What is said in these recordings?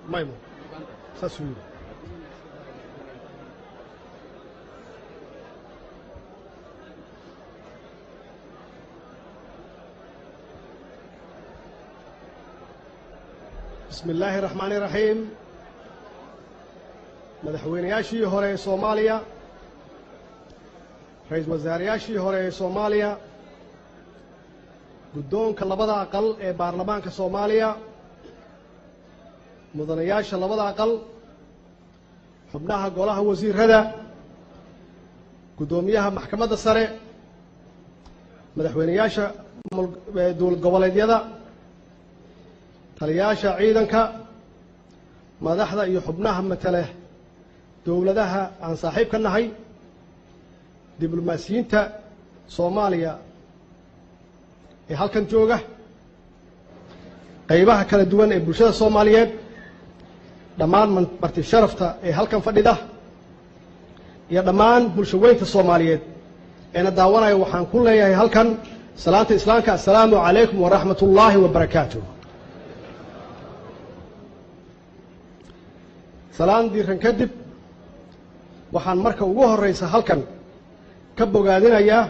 مايمو ساسوي بسم الله الرحمن الرحيم مدحوينياشي هوري صوماليا رئيس وزارياشي هوري صوماليا guddoonka labada aqal ee baarlamaanka Soomaaliya mudanayaasha labada aqal xubnaha golaha wasiirada guddoomiyaha maxkamadda sare madaxweynayaasha dowlad goboleedyada taliyayaasha ciidanka madaxda iyo xubnaha matala dowladaha aan saaxiib ka nahay diblomaasiyiinta Soomaaliya ee halkan jooga qaybaha kala duwan ee bulshada Soomaaliyeed dhammaan marti sharafta ee halkan fadhida iyo dhammaan bulshaweynta Soomaaliyeed ee daawanaya waxaan ku leeyahay halkan salaanta islaamka assalaamu calaykum wa rahmatullaahi wa barakaatuh salaan diiran kadib waxaan marka ugu horeysa halkan ka bogaadinayaa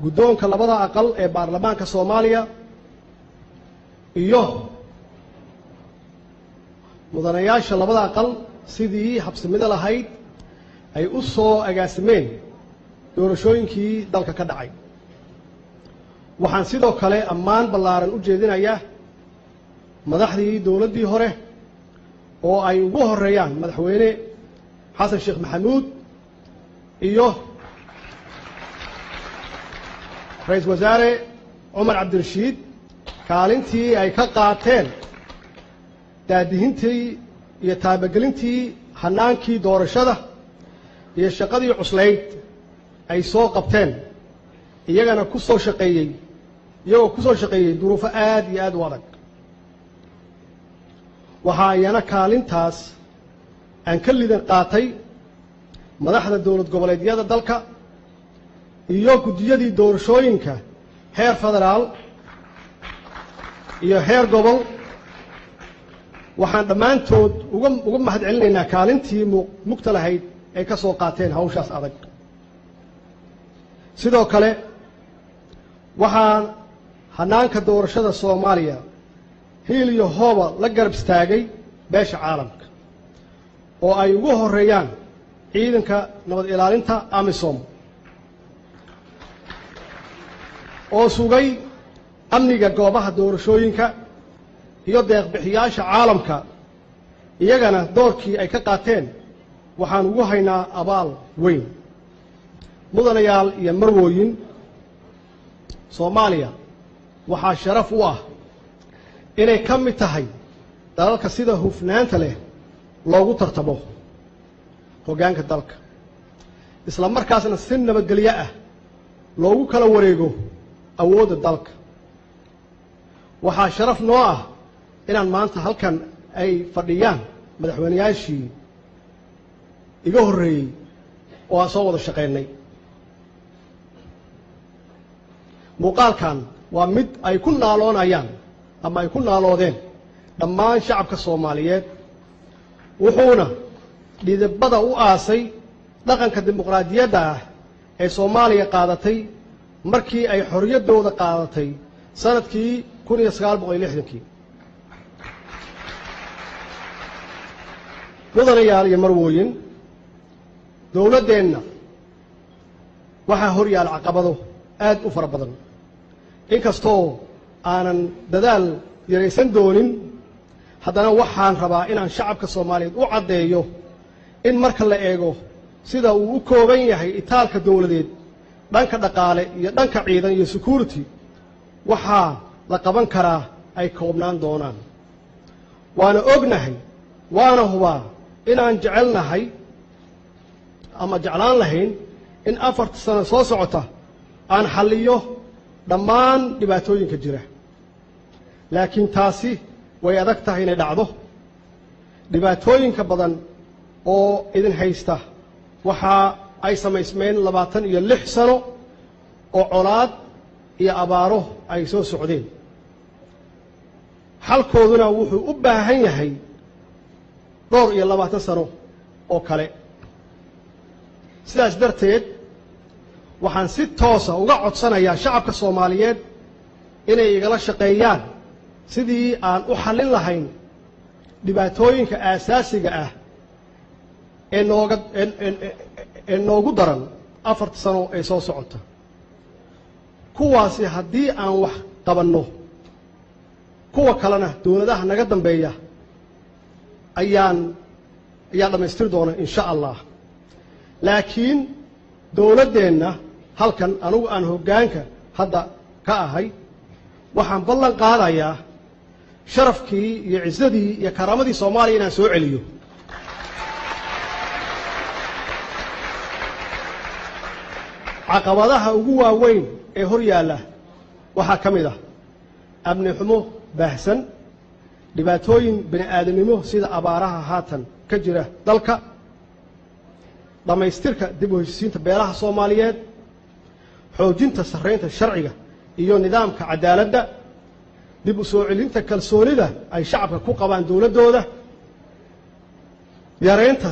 guddoonka labada aqal ee baarlamaanka Soomaaliya iyo mudanayaasha labada aqal sidii habsamida lahayd ay u soo agaasimeen doorashooyinkii dalka ka dhacay waxaan sidoo kale ammaan ballaaran u jeedinayaa madaxdii dowladdii hore oo ay ugu horeeyaan madaxweyne xasan sheekh maxamuud iyo رئيس وزراء عمر عبد الرشيد كالنتي أي كقاتين دادهنتي يتابقلنتي حنانكي دور الشدة يشقدي عسليت أي سوق قبتين يجانا كسر شقيي يو كسر شقيي ظروف آد وضع وهاينا كالنتاس أن كل ذا قاتي مدحنا الدولة قبلية الدلكة iyo gudiyadii doorashooyinka heer federaal iyo heer gobol waxaan dhammaantood uga mahadcelinaynaa kaalintii mugta lahayd ay ka soo qaateen hawshaas adag sidoo kale waxaan hanaanka doorashada Soomaaliya hiil iyo hooba la garab istaagay beesha caalamka oo ay ugu horeeyaan ciidanka nabad ilaalinta AMISOM oo sugay amniga goobaha doorashooyinka iyo deeq-bixiyaasha caalamka iyagana doorkii ay ka qaateen waxaan ugu haynaa abaal weyn mudanayaal iyo marwooyin Soomaaliya waxaa sharaf u ah inay ka mid tahay dalalka sida hufnaanta leh loogu tartamo hoggaanka dalka isla markaasna si nabadgelyo ah loogu kala wareego awoodda dalka waxaa sharaf noo ah inaan maanta halkan ay fadhiyaan madaxweynayaashii iga horreeyey oo aan soo wada shaqeynay muuqaalkan waa mid ay ku naaloonayaan ama ay ku naaloodeen dhammaan shacabka Soomaaliyeed wuxuuna dhidibada u aasay dhaqanka dimuqraadiyadda ah ee Soomaaliya qaadatay markii ay xorriyadooda qaadatay sanadkii 1960 mudanayaal iyo marwooyin dowladeenna waxaa hor yaal caqabado aad u fara badan inkastoo aanan dadaal yaraysan doonin haddana waxaan rabaa inaan shacabka Soomaaliyeed u caddeeyo in marka la eego sida uu u kooban yahay itaalka dowladeed dhanka dhaqaale iyo dhanka ciidan iyo security waxaa la qaban karaa ay koobnaan doonaan waana ognahay waana hubaa inaan jecelnahay ama jeclaan lahayn in 4 sano soo socota aan xalliyo dhammaan dhibaatooyinka jira laakiin taasi way adag tahay inay dhacdo dhibaatooyinka badan oo idin haysta waxa ay samaysmeen 26 sano oo colaad iyo abaaro ay soo socdeen xalkooduna wuxuu u baahan yahay dhowr iyo 20 sano oo kale sidaas darteed waxaan si toos ah uga codsanayaa shacabka Soomaaliyeed inay igala shaqeeyaan sidii aan u xallin lahayn dhibaatooyinka aasaasiga ah ee noogu daran 4 sano ee soo socota kuwaasi haddii aan wax qabanno kuwa kalena dawladaha naga dambeeya ayaa dhamaystir doona insha Allah laakiin dawladdeena halkan anigu aan hoggaanka hadda ka ahay waxaan ballan qaadayaa sharafkii iyo ciisadii iyo karaamadii Soomaaliya inaan soo celiyo caqabadaha ugu waaweyn ee hor yaalla waxaa ka mid ah amni xumo baahsan dhibaatooyin bini'aadanimo sida abaaraha haatan ka jira dalka dhamaystirka dib u heshiisiinta beelaha Soomaaliyeed xoojinta sarreynta sharciga iyo nidaamka cadaaladda dib u soo celinta kalsoonida ay shacabka ku qabaan dawladooda yareynta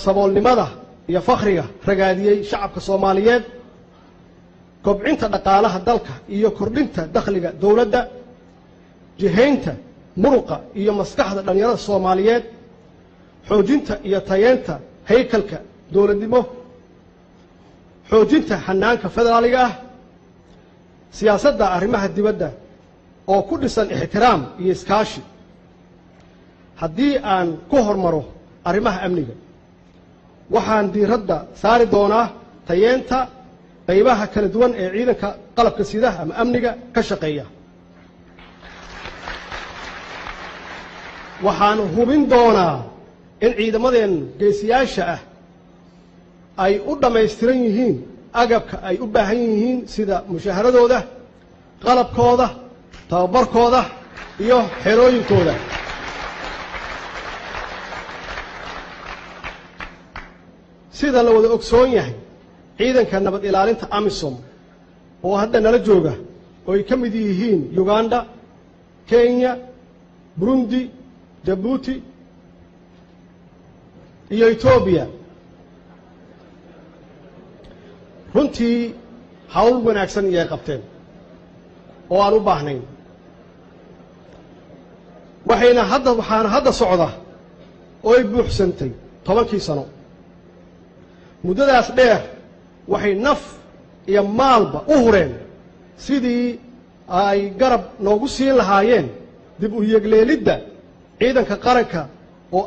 saboolnimada iyo fakhriga ragaadiyay shacabka Soomaaliyeed kobcinta dhaqaalaha dalka iyo kordhinta dakhliga dawladda jihaynta muruqa iyo maskaxda dhalinyarada Soomaaliyeed xoojinta iyo tayeenta haykalka dawladnimo xoojinta xanaanka federaaliga ah siyaasadda arrimaha dibadda oo ku dhisan ixtiraam iyo iskaashi haddii aan ku hormaro arrimaha amniga waxaan diiradda saari doonaa tayeenta qaybaha kala duwan ee ciidanka qalabka sida ama amniga ka shaqeeya waxaan hubin doonaa in ciidamadeen geesiyaasha ah ay u dhammaystiran yihiin agabka ay u baahan yihiin sida mushaharadooda qalabkooda tababarkooda iyo xerooyinkooda sida la wada ogsoon yahay ciidanka nabad ilaalinta AMISOM oo hadda nala jooga oo ay ka mid yihiin Uganda Kenya Burundi Djibouti iyo Ethiopia runtii hawl wanaagsan ay qabteen oo aan u baahnayn waxaana hadda socda oo ay buuxsantay 10 sano muddadaas dheer waxay naf iyo maalba u hureen sidii ay garab noogu siin lahaayeen dib u yegleelidda ciidanka qaranka oo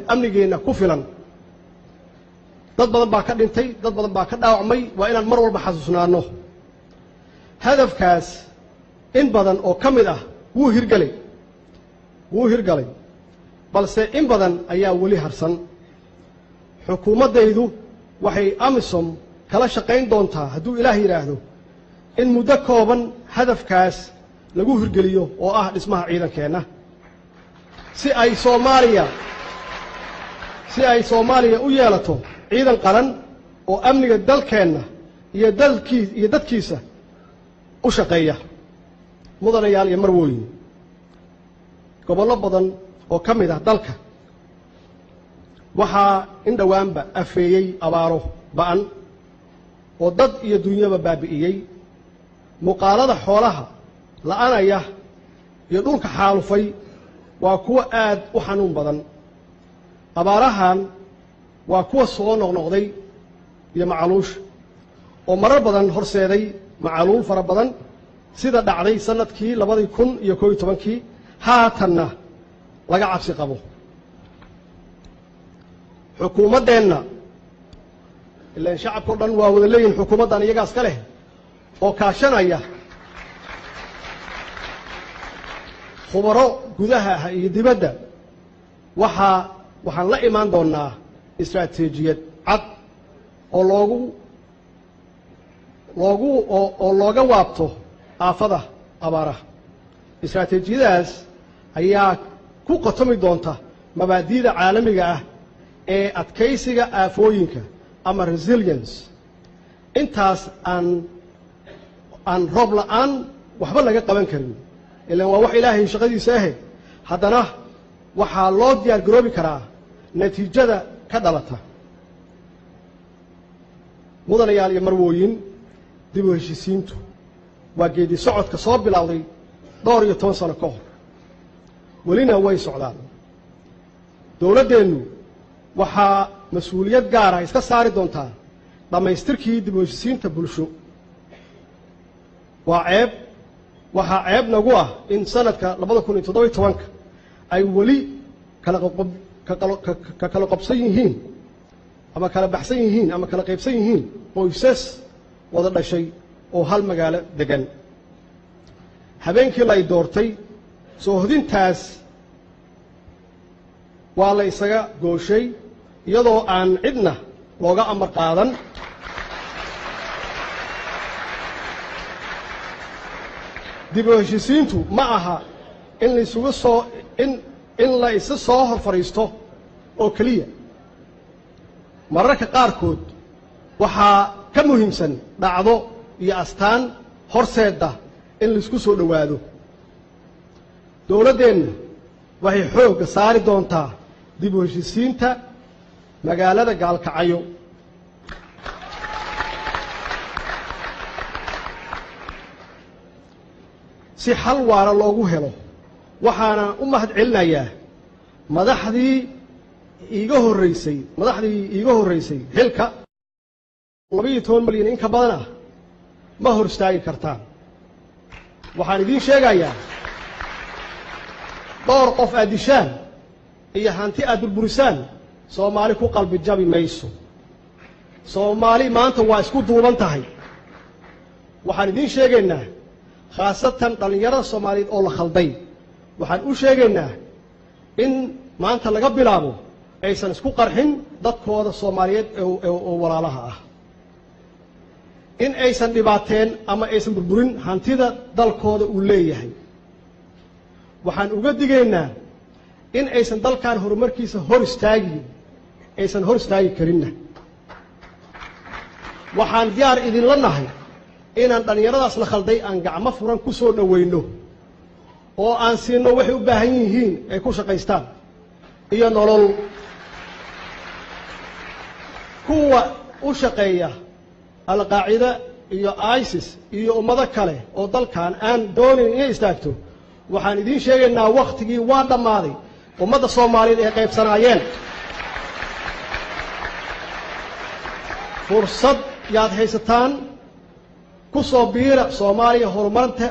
amnigeena ku filan dad badan baa ka dhintay dad badan baa ka dhaawacmay waa inaan mar walba xasuusnaano hadafkaas in badan oo ka mid ah wuu hirgalay balse in badan ayaa weli harsan xukuumaddaydu waxay AMISOM kala shaqayn doontaa hadduu Ilaah yiraahdo in muddo kooban hadafkaas lagu hirgeliyo oo ah dhismaha ciidankeena si ay Soomaaliya u yeelato ciidan qaran oo amniga dalkeena iyo dadkiisa u shaqeeya mudanayaal iyo marwooyin gobollo badan oo ka mid ah dalka waxaa in dhawaanba afeeyay abaaro ba'an oo dad iyo dunyaba baabi'iyay muqaalada xoolaha la'aanaya iyo dhulka xaalufay waa kuwa aad u xanuun badan abaarahan waa kuwa soo noqnoqday iyo macaluush oo marar badan horseeday macaluul fara badan sida dhacday sanadkii 2011 haatanna laga cabsi qabo xukuumaddeena ilaa shacabku dhan waa wada leeyihiin xukuumaddan iyagaas ka leh oo kaashanaya khubaro gudaha iyo dibadda waxaan la imaan doonaa istaraatiijiyad cad oo looga waabto aafada abaaraha istaraatiijiyadaas ayaa ku qotomi doonta mabaadi'da caalamiga ah ee adkaysiga aafooyinka ama resilience intaas aan roob la'aan waxba laga qaban karin ilaan waa wax ilaahay shaqadiisa ah haddana waxaa loo diyaar garoobi karaa natiijada ka dhalata mudanayaal iyo marwooyin dib u heshiisiintu waa geedi socodka soo bilowday dhowr iyo 10 sano ka hor welina way socdaan dowladdeenu waxaa mas'uuliyad gaar ah iska saari doontaa dhamaystirkii dib u heshiisiinta bulsho waxaa ceeb nagu ah in sanadka 2017 ay weli kala qabsan yihiin ama kala baxsan yihiin ama kala qaybsan yihiin qoysas wada dhashay oo hal magaalo degan habeenkii la doortay soo hodintaas waa la isaga gooshay iyadoo aan cidna looga amar qaadan dib u heshiisiintu ma aha in la isa soo hor fariisto oo kaliya mararka qaarkood waxaa ka muhiimsan dhacdo iyo astaan horseeda in la isku soo dhawaado dowladdeena waxay xoog saari doontaa dib u heshiisiinta magaalada Gaalkacyo si xal waara loogu helo waxaana u mahad celinayaa madaxdii iiga horeysay xilka 12 milyan in ka badan ah ma hor istaagi kartaan waxaan idin sheegayaa dhowr qof aad dishaan iyo hanti aad burburisaan Soomaali ku qalbi jabi mayso Soomaali maanta waa isku duuban tahay waxaan idin sheegaynaa khaasatan dhalinyarada Soomaaliyeed oo la khalday waxaan u sheegaynaa in maanta laga bilaabo aysan isku qarxin dadkooda Soomaaliyeed oo walaalaha ah in aysan dhibaateen ama aysan burburin hantida dalkooda uu leeyahay waxaan uga digaynaa in aysan dalkan horumarkiisa hor istaagi karinna waxaan diyaar idin la nahay inaan dhalinyaradaas la khalday aan gacmo furan ku soo dhaweyno oo aan siino waxay u baahan yihiin ay ku shaqaystaan iyo nolol kuwa u shaqeeya al-qaacida iyo ISIS iyo ummado kale oo dalkan aan doonin inay istaagto waxaan idin sheegaynaa waqtigii waa dhamaaday ummadda Soomaaliyeed ee qaybsanaayeen fursad yaad haysataan ku soo biira Soomaaliya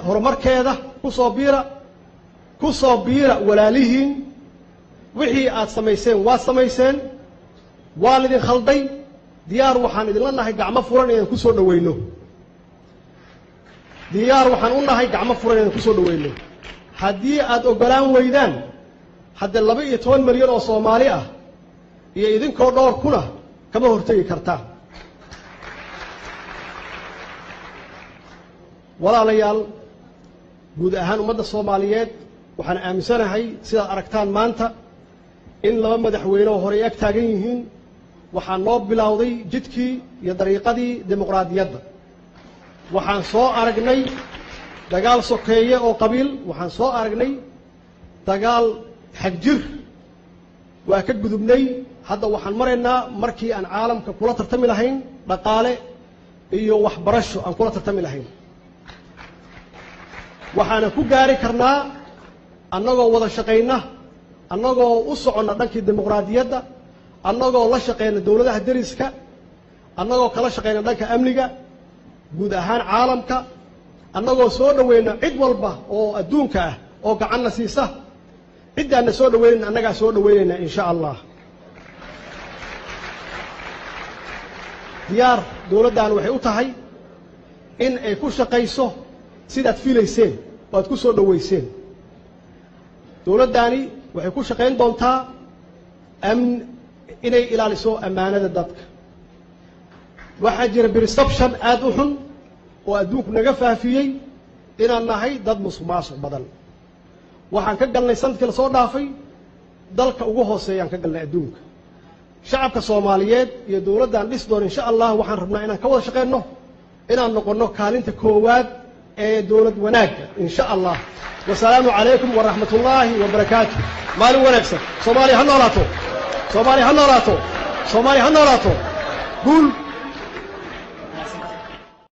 horumarkeeda ku soo biira walaalihiin wixii aad samayseen waa lidin khalday diyaar waxaan idin la nahay gacmo furan inaan ku soo dhaweyno haddii aad ogolaan weydaan hadda 12 milyan oo Soomaali ah iyo idinkoo dhowr kuna kama hortagi kartaa walaalayaal guud ahaan ummadda Soomaaliyeed waxaan aaminsanahay sidaad aragtaan maanta in laba madaxweyne oo hore ag taagan yihiin waxaan noo bilowday jidkii iyo dariiqadii dimuqraadiyadda waxaan soo aragnay dagaal sokeeye oo qabiil waxaan soo aragnay dagaal xagjir waa ka gudubnay hadda waxaan maraynaa markii aan caalamka kula tartami lahayn dhaqaale iyo waxbarasho aan kula tartami lahayn waxaana ku gaari karnaa annagoo wada shaqayna annagoo u soconna dhankii dimuqraadiyadda annagoo la shaqeyna dawladaha dariska annagoo kala shaqeyna dhanka amniga guud ahaan caalamka annagoo soo dhaweyna cid walba oo adduunka ah oo gacanna siisa cidaana soo dhaweynayna annagaa soo dhaweynayna insha Allah diyaar dawladdan waxay u tahay in ay ku shaqayso sidaad filayseen oo aad ku soo dhaweyseen dawladdani waxay ku shaqayn doontaa inay ilaaliso ammaanada dadka waxaa jira perception aad u xun oo adduunku naga faafiyey inaan nahay dad musuqmaasuq badan waxaan ka galnay sanadkii la soo dhaafay dalka ugu hooseeyaan ka galnay adduunka shacabka Soomaaliyeed iyo dawladdan dhis doon insha Allah waxaan rabnaa inaan ka wada shaqeyno inaan noqono kaalinta koowaad دولة وناك إن شاء الله. والسلام عليكم ورحمة الله وبركاته. مالو ونكسر صومالي هنوراتو صومالي هنوراتو صومالي هنوراتو قول